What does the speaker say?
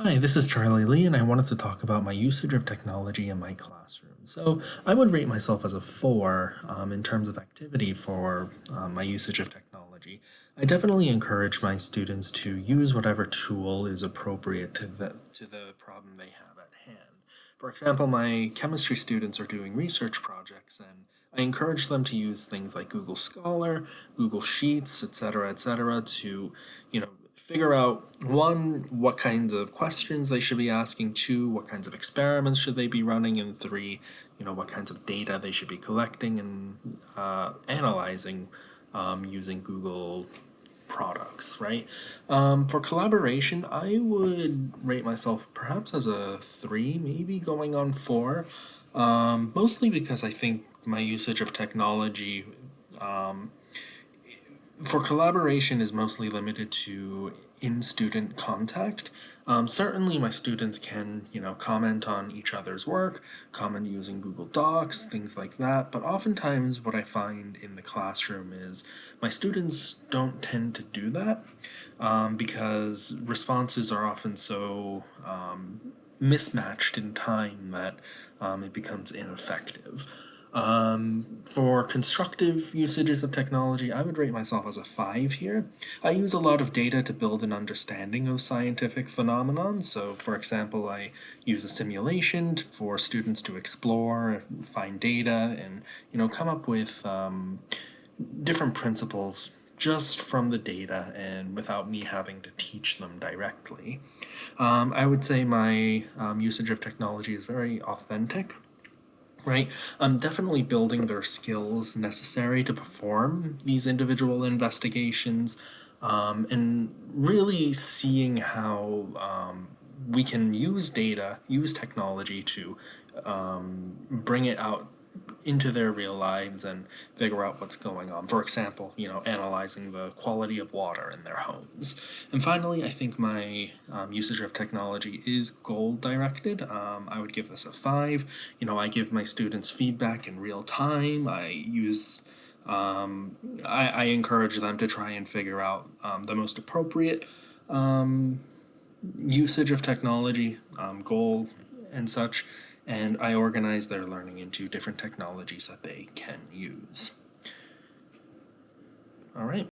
Hi, this is Charlie Lee, and I wanted to talk about my usage of technology in my classroom. So, I would rate myself as a 4 in terms of activity for my usage of technology. I definitely encourage my students to use whatever tool is appropriate to the problem they have at hand. For example, my chemistry students are doing research projects, and I encourage them to use things like Google Scholar, Google Sheets, etc., to, figure out one, what kinds of questions they should be asking, two, what kinds of experiments should they be running, and three, what kinds of data they should be collecting and analyzing using Google products, right? For collaboration, I would rate myself perhaps as a 3, maybe going on 4, mostly because I think my usage of technology for collaboration is mostly limited to in-student contact. Certainly my students can, comment on each other's work, comment using Google Docs, things like that, but oftentimes what I find in the classroom is my students don't tend to do that because responses are often so mismatched in time that it becomes ineffective. For constructive usages of technology, I would rate myself as a 5 here. I use a lot of data to build an understanding of scientific phenomenon. So, for example, I use a simulation for students to explore, find data, and come up with different principles just from the data and without me having to teach them directly. I would say my usage of technology is very authentic, right? I'm definitely building their skills necessary to perform these individual investigations, and really seeing how we can use data, use technology to bring it out into their real lives and figure out what's going on. For example, analyzing the quality of water in their homes. And finally, I think my usage of technology is goal directed. I would give this a 5. I give my students feedback in real time. I encourage them to try and figure out the most appropriate usage of technology, goal, and such, and I organize their learning into different technologies that they can use. All right.